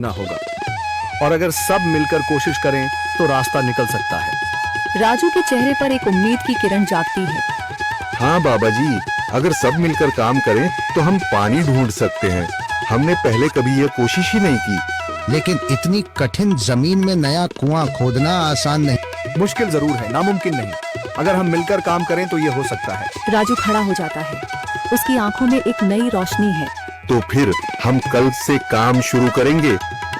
ना होगा, और अगर सब मिलकर कोशिश करें तो रास्ता निकल सकता है। राजू के चेहरे पर एक उम्मीद की किरण जागती है। हाँ बाबा जी, अगर सब मिलकर काम करें तो हम पानी ढूंढ सकते हैं। हमने पहले कभी यह कोशिश ही नहीं की। लेकिन इतनी कठिन जमीन में नया कुआं खोदना आसान नहीं। मुश्किल जरूर है, नामुमकिन नहीं। अगर हम मिलकर काम करें तो ये हो सकता है। राजू खड़ा हो जाता है। उसकी आंखों में एक नई रोशनी है। तो फिर हम कल से काम शुरू करेंगे।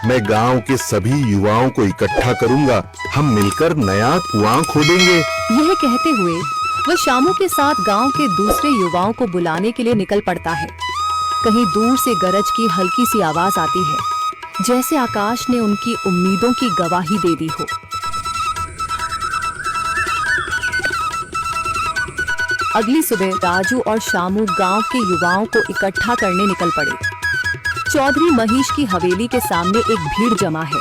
मैं गांव के सभी युवाओं को इकट्ठा करूंगा। हम मिलकर नया कुआं खोदेंगे। यह कहते हुए वह शामू के साथ गांव के दूसरे युवाओं को बुलाने के लिए निकल पड़ता है। कहीं दूर से गरज की हल्की सी आवाज आती है, जैसे आकाश ने उनकी उम्मीदों की गवाही दे दी हो। अगली सुबह राजू और शामू गांव के युवाओं को इकट्ठा करने निकल पड़े। चौधरी महेश की हवेली के सामने एक भीड़ जमा है।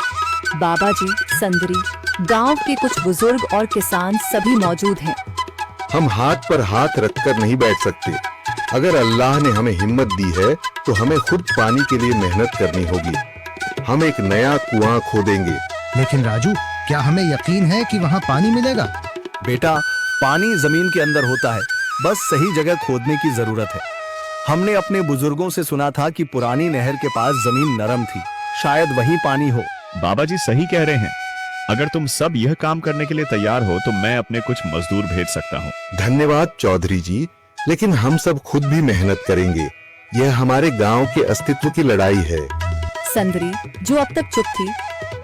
बाबा जी, संदरी, गांव के कुछ बुजुर्ग और किसान सभी मौजूद हैं। हम हाथ पर हाथ रखकर नहीं बैठ सकते। अगर अल्लाह ने हमें हिम्मत दी है तो हमें खुद पानी के लिए मेहनत करनी होगी। हम एक नया कुआं खोदेंगे। लेकिन राजू, क्या हमें यकीन है कि वहाँ पानी मिलेगा? बेटा, पानी जमीन के अंदर होता है, बस सही जगह खोदने की जरूरत है। हमने अपने बुजुर्गों से सुना था कि पुरानी नहर के पास जमीन नरम थी, शायद वहीं पानी हो। बाबा जी सही कह रहे हैं। अगर तुम सब यह काम करने के लिए तैयार हो तो मैं अपने कुछ मजदूर भेज सकता हूँ। धन्यवाद चौधरी जी, लेकिन हम सब खुद भी मेहनत करेंगे। यह हमारे गांव के अस्तित्व की लड़ाई है। संदरी, जो अब तक चुप थी,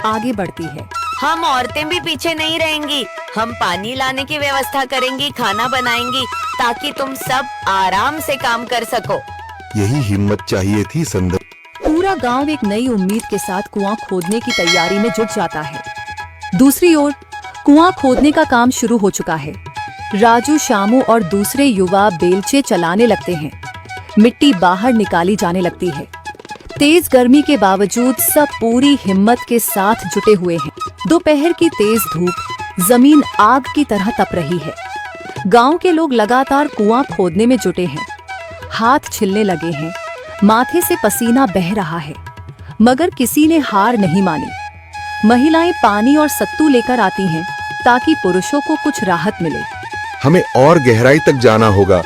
आगे बढ़ती है। हम औरतें भी पीछे नहीं रहेंगी। हम पानी लाने की व्यवस्था करेंगी, खाना बनाएंगी, ताकि तुम सब आराम से काम कर सको। यही हिम्मत चाहिए थी संदर। पूरा गांव एक नई उम्मीद के साथ कुआं खोदने की तैयारी में जुट जाता है। दूसरी ओर कुआं खोदने का काम शुरू हो चुका है। राजू, शामू और दूसरे युवा बेलचे चलाने लगते हैं। मिट्टी बाहर निकाली जाने लगती है। तेज गर्मी के बावजूद सब पूरी हिम्मत के साथ जुटे हुए हैं। दोपहर की तेज धूप जमीन आग की तरह तप रही है। गांव के लोग लगातार कुआं खोदने में जुटे हैं। हाथ छिलने लगे हैं, माथे से पसीना बह रहा है, मगर किसी ने हार नहीं मानी। महिलाएं पानी और सत्तू लेकर आती हैं ताकि पुरुषों को कुछ राहत मिले। हमें और गहराई तक जाना होगा।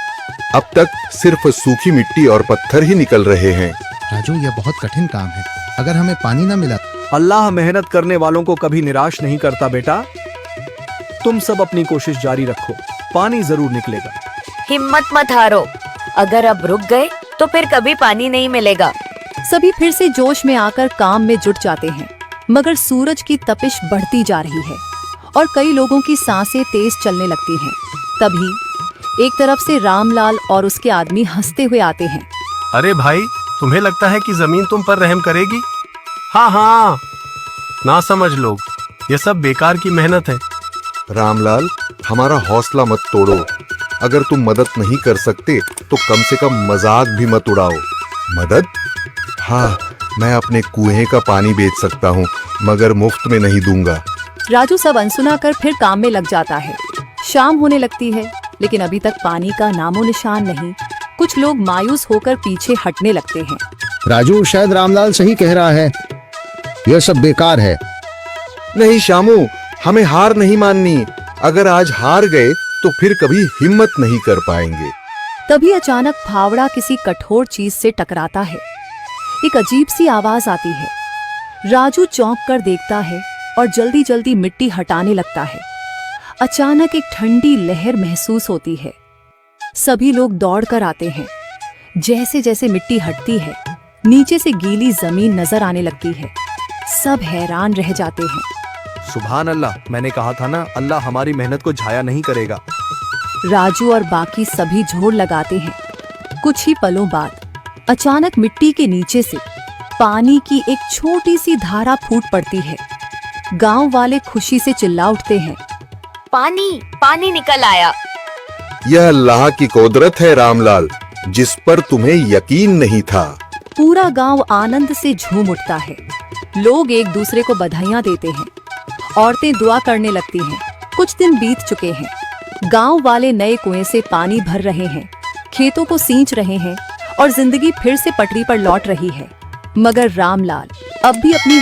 अब तक सिर्फ सूखी मिट्टी और पत्थर ही निकल रहे हैं। राजू, यह बहुत कठिन काम है। अगर हमें पानी न मिला। अल्लाह मेहनत करने वालों को कभी निराश नहीं करता बेटा। तुम सब अपनी कोशिश जारी रखो, पानी जरूर निकलेगा। हिम्मत मत हारो। अगर अब रुक गए तो फिर कभी पानी नहीं मिलेगा। सभी फिर से जोश में आकर काम में जुट जाते हैं, मगर सूरज की तपिश बढ़ती जा रही है और कई लोगों की सांसें तेज चलने लगती हैं। तभी एक तरफ से रामलाल और उसके आदमी हंसते हुए आते हैं। अरे भाई, तुम्हें लगता है कि जमीन तुम पर रहम करेगी? हाँ हाँ, ना समझ लोग, ये सब बेकार की मेहनत है। रामलाल, हमारा हौसला मत तोड़ो। अगर तुम मदद नहीं कर सकते तो कम से कम मजाक भी मत उड़ाओ। मदद? हाँ, मैं अपने कुएं का पानी बेच सकता हूँ, मगर मुफ्त में नहीं दूंगा। राजू सब अनसुना कर फिर काम में लग जाता है। शाम होने लगती है, लेकिन अभी तक पानी का नामो निशान नहीं। कुछ लोग मायूस होकर पीछे हटने लगते हैं। राजू, शायद रामलाल सही कह रहा है। यह सब बेकार है। नहीं शामू, हमें हार नहीं माननी। अगर आज हार गए तो फिर कभी हिम्मत नहीं कर पाएंगे। तभी अचानक फावड़ा किसी कठोर चीज से टकराता है। एक अजीब सी आवाज आती है। राजू चौंक कर देखता है और जल्दी जल्दी मिट्टी हटाने लगता है। अचानक एक ठंडी लहर महसूस होती है। सभी लोग दौड़ कर आते हैं। जैसे जैसे मिट्टी हटती है, नीचे से गीली जमीन नजर आने लगती है। सब हैरान रह जाते हैं। सुभान अल्लाह, मैंने कहा था ना, अल्लाह हमारी मेहनत को जाया नहीं करेगा। राजू और बाकी सभी जोर लगाते हैं। कुछ ही पलों बाद अचानक मिट्टी के नीचे से पानी की एक छोटी सी धारा फूट पड़ती है। गांव वाले खुशी से चिल्ला उठते हैं। पानी पानी निकल आया। यह अल्लाह की कुदरत है रामलाल, जिस पर तुम्हें यकीन नहीं था। पूरा गांव आनंद से झूम उठता है। लोग एक दूसरे को बधाइयां देते हैं। औरतें दुआ करने लगती हैं। कुछ दिन बीत चुके हैं। गांव वाले नए कुएं से पानी भर रहे हैं, खेतों को सींच रहे हैं और जिंदगी फिर से पटरी पर लौट रही है। मगर रामलाल अब भी अपनी